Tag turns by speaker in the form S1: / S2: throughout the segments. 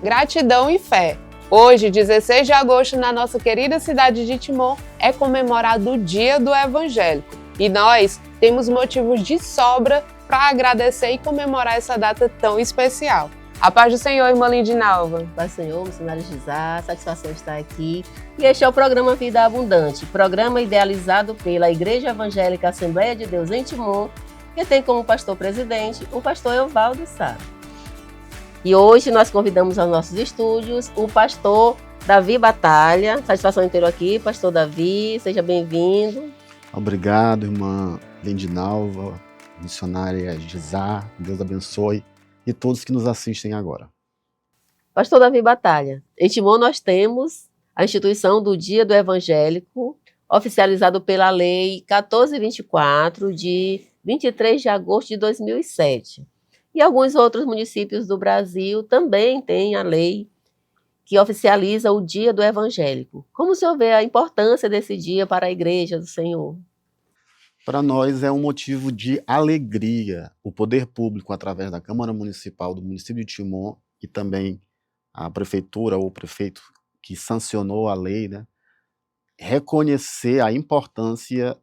S1: gratidão e fé. Hoje, 16 de agosto, na nossa querida cidade de Timon, é comemorado o Dia do Evangélico. E nós temos motivos de sobra para agradecer e comemorar essa data tão especial. A paz do Senhor, irmã Lindinalva.
S2: Paz do Senhor, missionária Gisá, satisfação estar aqui. E este é o programa Vida Abundante, programa idealizado pela Igreja Evangélica Assembleia de Deus em Timon, que tem como pastor-presidente o pastor Evaldo Sá. E hoje nós convidamos aos nossos estúdios o pastor Davi Batalha. Satisfação inteira aqui, pastor Davi, seja bem-vindo.
S3: Obrigado, irmã Lindinalva, missionária Gisá, Deus abençoe, e todos que nos assistem agora.
S2: Pastor Davi Batalha, em Timon nós temos a instituição do Dia do Evangélico, oficializado pela Lei 1424, de 23 de agosto de 2007. E alguns outros municípios do Brasil também têm a lei que oficializa o Dia do Evangélico. Como o senhor vê a importância desse dia para a Igreja do Senhor?
S3: Para nós é um motivo de alegria. O poder público, através da Câmara Municipal do município de Timon, e também a prefeitura ou o prefeito que sancionou a lei, né, reconhecer a importância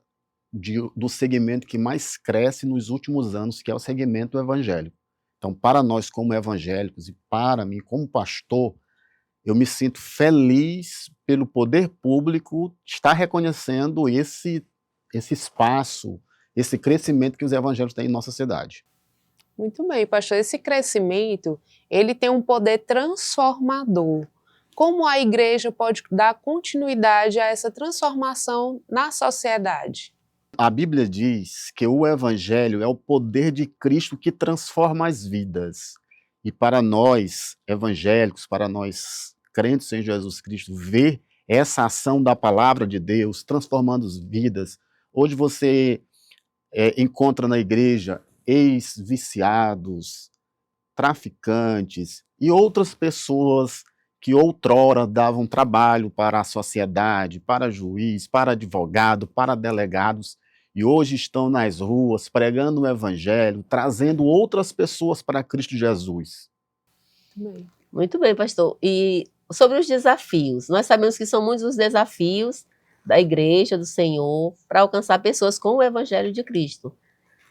S3: do segmento que mais cresce nos últimos anos, que é o segmento evangélico. Então, para nós como evangélicos e para mim como pastor, eu me sinto feliz pelo poder público estar reconhecendo esse espaço, esse crescimento que os evangélicos têm em nossa cidade.
S1: Muito bem, pastor. Esse crescimento, ele tem um poder transformador. Como a igreja pode dar continuidade a essa transformação na sociedade?
S3: A Bíblia diz que o evangelho é o poder de Cristo que transforma as vidas. E para nós evangélicos, para nós crentes em Jesus Cristo, ver essa ação da palavra de Deus transformando as vidas. Hoje você encontra na igreja ex-viciados, traficantes e outras pessoas que outrora davam trabalho para a sociedade, para juiz, para advogado, para delegados, e hoje estão nas ruas pregando o evangelho, trazendo outras pessoas para Cristo Jesus.
S2: Muito bem, pastor. E sobre os desafios, nós sabemos que são muitos os desafios da Igreja do Senhor para alcançar pessoas com o Evangelho de Cristo.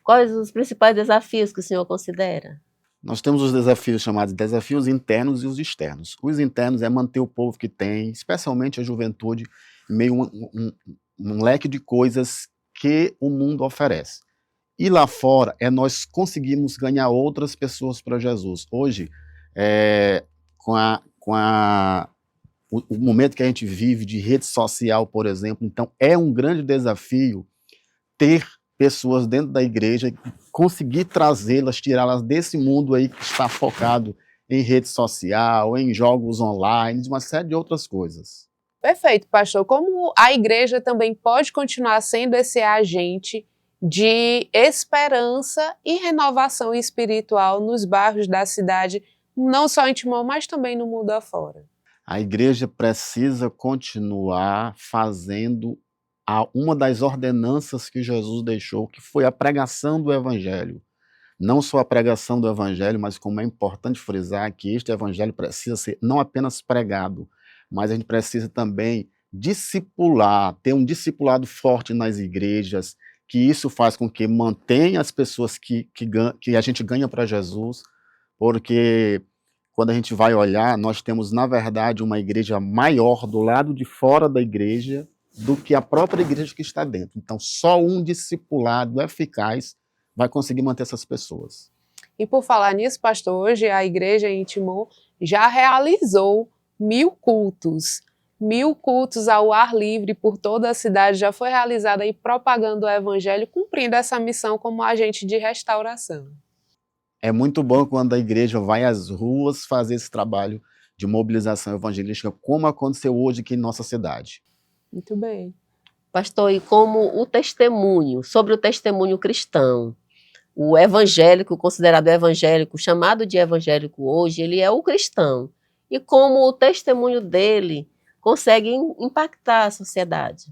S2: Quais os principais desafios que o senhor considera?
S3: Nós temos os desafios chamados desafios internos e os externos. Os internos é manter o povo que tem, especialmente a juventude, em meio a um leque de coisas que o mundo oferece. E lá fora é nós conseguimos ganhar outras pessoas para Jesus. Hoje, o momento que a gente vive de rede social, por exemplo, então é um grande desafio ter pessoas dentro da igreja, conseguir trazê-las, tirá-las desse mundo aí que está focado em rede social, em jogos online, uma série de outras coisas.
S1: Perfeito, pastor. Como a igreja também pode continuar sendo esse agente de esperança e renovação espiritual nos bairros da cidade, não só em Timon, mas também no mundo afora?
S3: A igreja precisa continuar fazendo uma das ordenanças que Jesus deixou, que foi a pregação do evangelho. Não só a pregação do evangelho, mas como é importante frisar que este evangelho precisa ser não apenas pregado, mas a gente precisa também discipular, ter um discipulado forte nas igrejas, que isso faz com que mantenha as pessoas que a gente ganha para Jesus, porque quando a gente vai olhar, nós temos, na verdade, uma igreja maior do lado de fora da igreja do que a própria igreja que está dentro. Então, só um discipulado eficaz vai conseguir manter essas pessoas.
S1: E por falar nisso, pastor, hoje a igreja em Timon já realizou 1000 cultos. 1000 cultos ao ar livre por toda a cidade, já foi realizada aí propagando o evangelho, cumprindo essa missão como agente de restauração.
S3: É muito bom quando a igreja vai às ruas fazer esse trabalho de mobilização evangelística, como aconteceu hoje aqui em nossa cidade.
S1: Muito bem.
S2: Pastor, e como o testemunho, sobre o testemunho cristão, o evangélico, considerado evangélico, chamado de evangélico hoje, ele é o cristão. E como o testemunho dele consegue impactar a sociedade?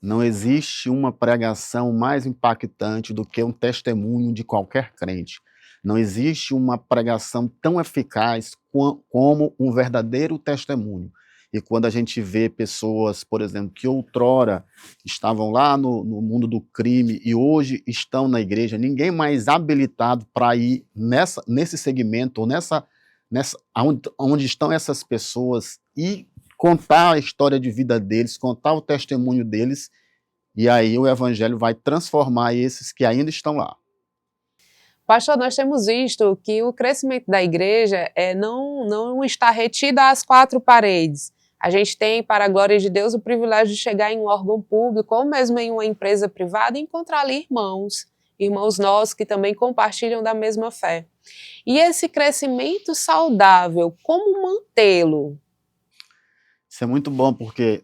S3: Não existe uma pregação mais impactante do que um testemunho de qualquer crente. Não existe uma pregação tão eficaz como um verdadeiro testemunho. E quando a gente vê pessoas, por exemplo, que outrora estavam lá no mundo do crime e hoje estão na igreja, ninguém mais habilitado para ir nesse segmento, ou onde estão essas pessoas e contar a história de vida deles, contar o testemunho deles, e aí o evangelho vai transformar esses que ainda estão lá.
S1: Pastor, nós temos visto que o crescimento da igreja não está retido às quatro paredes. A gente tem, para a glória de Deus, o privilégio de chegar em um órgão público ou mesmo em uma empresa privada e encontrar ali irmãos nossos que também compartilham da mesma fé. E esse crescimento saudável, como mantê-lo?
S3: Isso é muito bom, porque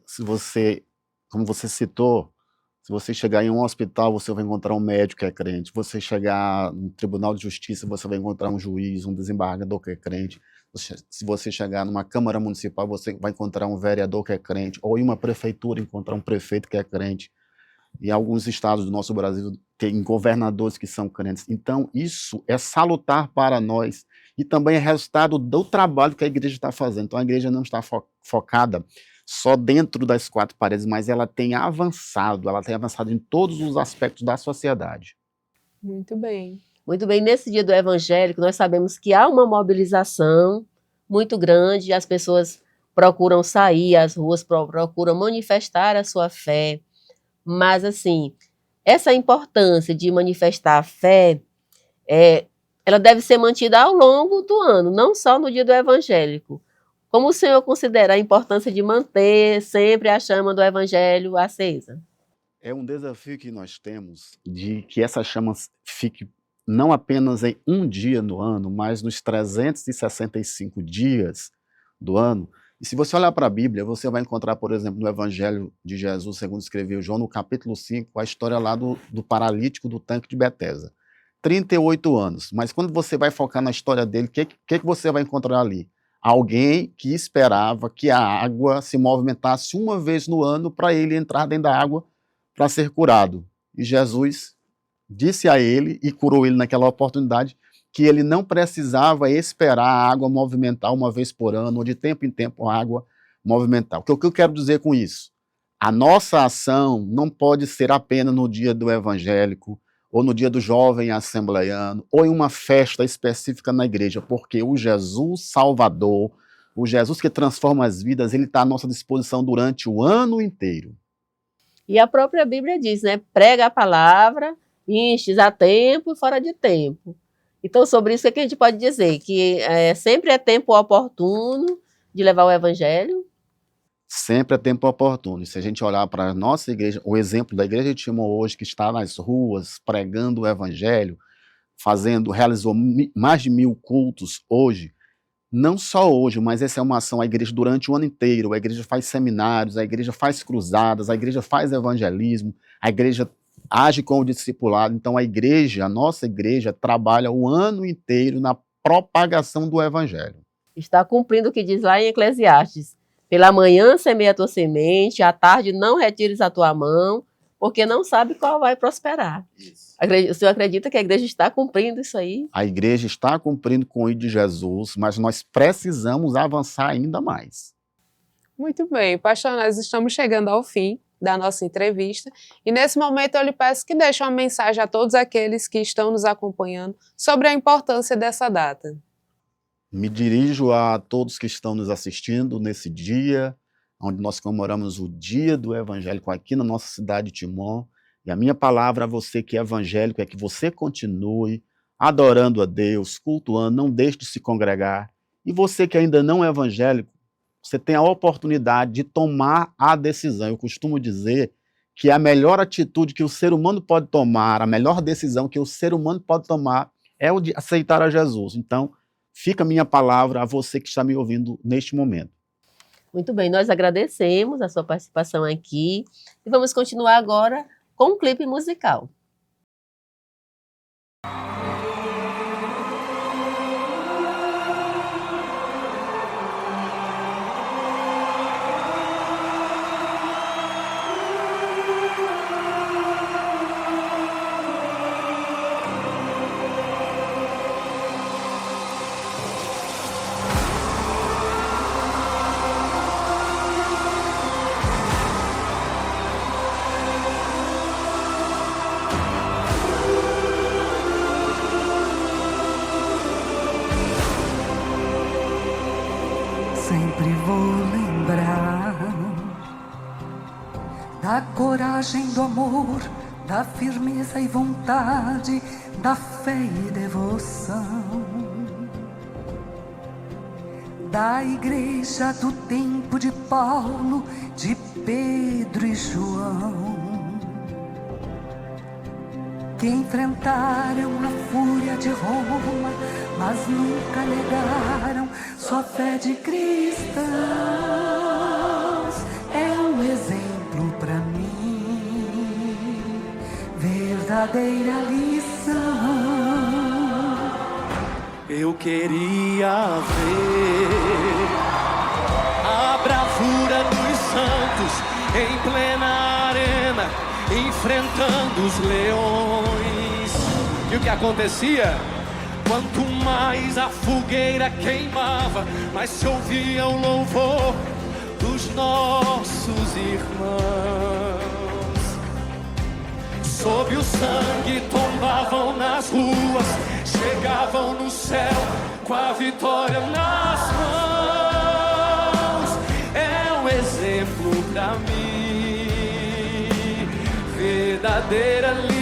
S3: como você citou, se você chegar em um hospital, você vai encontrar um médico que é crente. Se você chegar no Tribunal de Justiça, você vai encontrar um juiz, um desembargador que é crente. Se você chegar numa Câmara Municipal, você vai encontrar um vereador que é crente. Ou em uma prefeitura, encontrar um prefeito que é crente. Em alguns estados do nosso Brasil, tem governadores que são crentes. Então, isso é salutar para nós. E também é resultado do trabalho que a igreja está fazendo. Então, a igreja não está focada só dentro das quatro paredes, mas ela tem avançado em todos os aspectos da sociedade.
S1: Muito bem.
S2: Muito bem, nesse dia do evangélico, nós sabemos que há uma mobilização muito grande, as pessoas procuram sair às ruas, procuram manifestar a sua fé, mas assim, essa importância de manifestar a fé, ela deve ser mantida ao longo do ano, não só no dia do evangélico. Como o senhor considera a importância de manter sempre a chama do evangelho acesa?
S3: É um desafio que nós temos de que essa chama fique não apenas em um dia no ano, mas nos 365 dias do ano. E se você olhar para a Bíblia, você vai encontrar, por exemplo, no Evangelho de Jesus, segundo escreveu João, no capítulo 5, a história lá do paralítico do tanque de Betesda. 38 anos, mas quando você vai focar na história dele, o que você vai encontrar ali? Alguém que esperava que a água se movimentasse uma vez no ano para ele entrar dentro da água para ser curado. E Jesus disse a ele, e curou ele naquela oportunidade, que ele não precisava esperar a água movimentar uma vez por ano, ou de tempo em tempo a água movimentar. O que eu quero dizer com isso? A nossa ação não pode ser apenas no dia do evangélico, ou no dia do jovem assembleiano, ou em uma festa específica na igreja, porque o Jesus Salvador, o Jesus que transforma as vidas, ele está à nossa disposição durante o ano inteiro.
S2: E a própria Bíblia diz, né? Prega a palavra, instes a tempo e fora de tempo. Então, sobre isso, o que a gente pode dizer? Que sempre é tempo oportuno de levar o evangelho?
S3: Sempre é tempo oportuno. E se a gente olhar para a nossa igreja, o exemplo da igreja de Timon hoje, que está nas ruas pregando o evangelho, realizou mais de 1000 cultos hoje, não só hoje, mas essa é uma ação, a igreja durante o ano inteiro, a igreja faz seminários, a igreja faz cruzadas, a igreja faz evangelismo, a igreja age com o discipulado. Então a nossa igreja trabalha o ano inteiro na propagação do evangelho.
S2: Está cumprindo o que diz lá em Eclesiastes. Pela manhã semeia a tua semente, à tarde não retires a tua mão, porque não sabe qual vai prosperar. Isso. O senhor acredita que a igreja está cumprindo isso aí?
S3: A igreja está cumprindo com o ID de Jesus, mas nós precisamos avançar ainda mais.
S1: Muito bem, pastor, nós estamos chegando ao fim da nossa entrevista e nesse momento eu lhe peço que deixe uma mensagem a todos aqueles que estão nos acompanhando sobre a importância dessa data.
S3: Me dirijo a todos que estão nos assistindo nesse dia, onde nós comemoramos o dia do evangélico aqui na nossa cidade de Timon. E a minha palavra a você que é evangélico é que você continue adorando a Deus, cultuando, não deixe de se congregar. E você que ainda não é evangélico, você tem a oportunidade de tomar a decisão. Eu costumo dizer que a melhor atitude que o ser humano pode tomar, a melhor decisão que o ser humano pode tomar é o de aceitar a Jesus. Então, fica a minha palavra a você que está me ouvindo neste momento.
S2: Muito bem, nós agradecemos a sua participação aqui e vamos continuar agora com um clipe musical.
S4: sempre vou lembrar da coragem, do amor, da firmeza e vontade, da fé e devoção, da igreja do tempo de Paulo, de Pedro e João, que enfrentaram a fúria de Roma, mas nunca negaram sua fé de cristãos. É um exemplo para mim, verdadeira lição.
S5: Eu queria ver a bravura dos santos em plena arena, enfrentando os leões. E o que acontecia? Quanto mais a fogueira queimava, mais se ouvia o louvor dos nossos irmãos. Sob o sangue tombavam nas ruas, chegavam no céu com a vitória nas mãos. É um exemplo pra mim, verdadeira lição.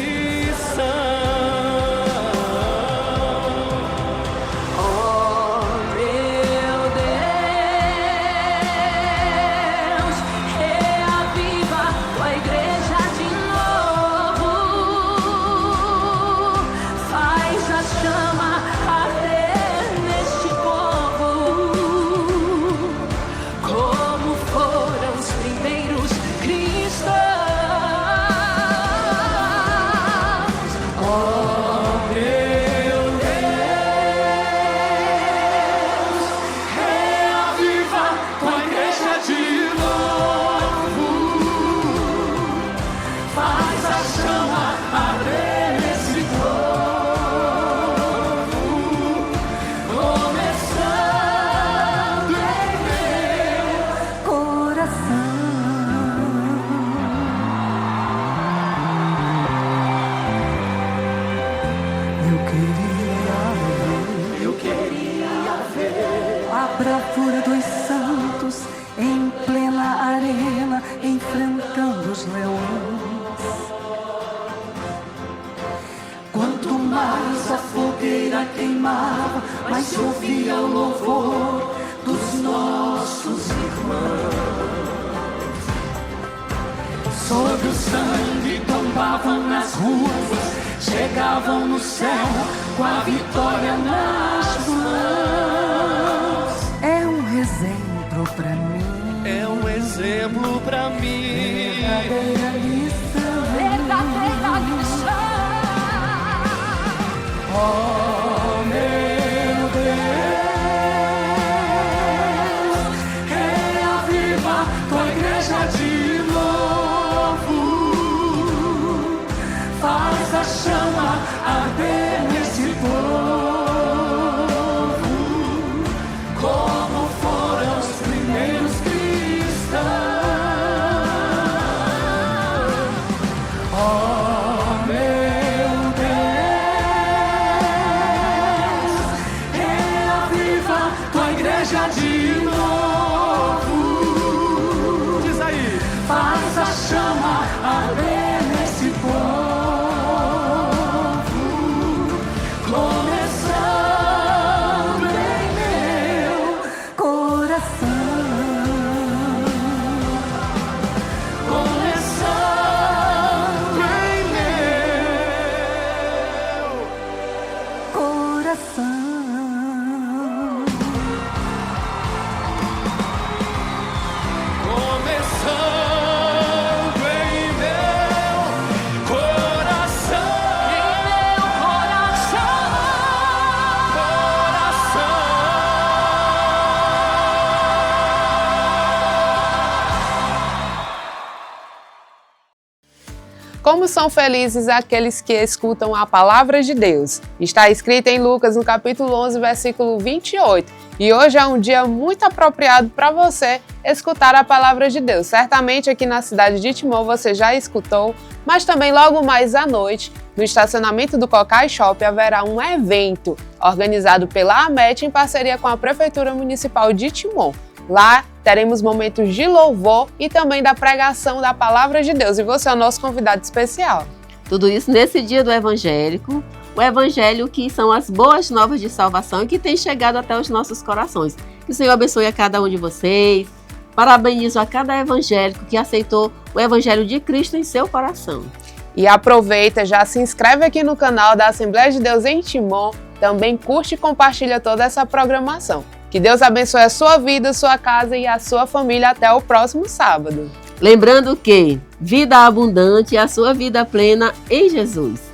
S4: Bravura dos santos em plena arena, enfrentando os leões. Quanto mais a fogueira queimava, mais se ouvia o louvor dos nossos irmãos. Sob o sangue tombavam nas ruas, chegavam no céu com a vitória nas mãos. É um exemplo pra mim.
S5: É um exemplo pra mim.
S4: Verdadeira lição.
S6: Verdadeira lição.
S4: Oh, meu Deus, reaviva tua igreja de novo. Faz a chama arder nesse povo. Como foram os primeiros cristãos. Oh, meu Deus, reaviva tua igreja de novo.
S5: Diz aí.
S4: Faz a chama arder nesse povo. Começando em meu coração, começando em meu coração.
S5: Começando em meu coração.
S1: Como são felizes aqueles que escutam a palavra de Deus. Está escrito em Lucas, no capítulo 11, versículo 28. E hoje é um dia muito apropriado para você escutar a palavra de Deus. Certamente aqui na cidade de Timon você já escutou, mas também logo mais à noite, no estacionamento do Cocai Shopping, haverá um evento organizado pela AMET em parceria com a Prefeitura Municipal de Timon. Lá teremos momentos de louvor e também da pregação da palavra de Deus. E você é o nosso convidado especial.
S2: Tudo isso nesse dia do evangélico. O evangelho que são as boas novas de salvação e que tem chegado até os nossos corações. Que o Senhor abençoe a cada um de vocês. Parabenizo a cada evangélico que aceitou o evangelho de Cristo em seu coração.
S1: E aproveita, já se inscreve aqui no canal da Assembleia de Deus em Timon. Também curte e compartilha toda essa programação. Que Deus abençoe a sua vida, a sua casa e a sua família até o próximo sábado.
S2: Lembrando que vida abundante é a sua vida plena em Jesus.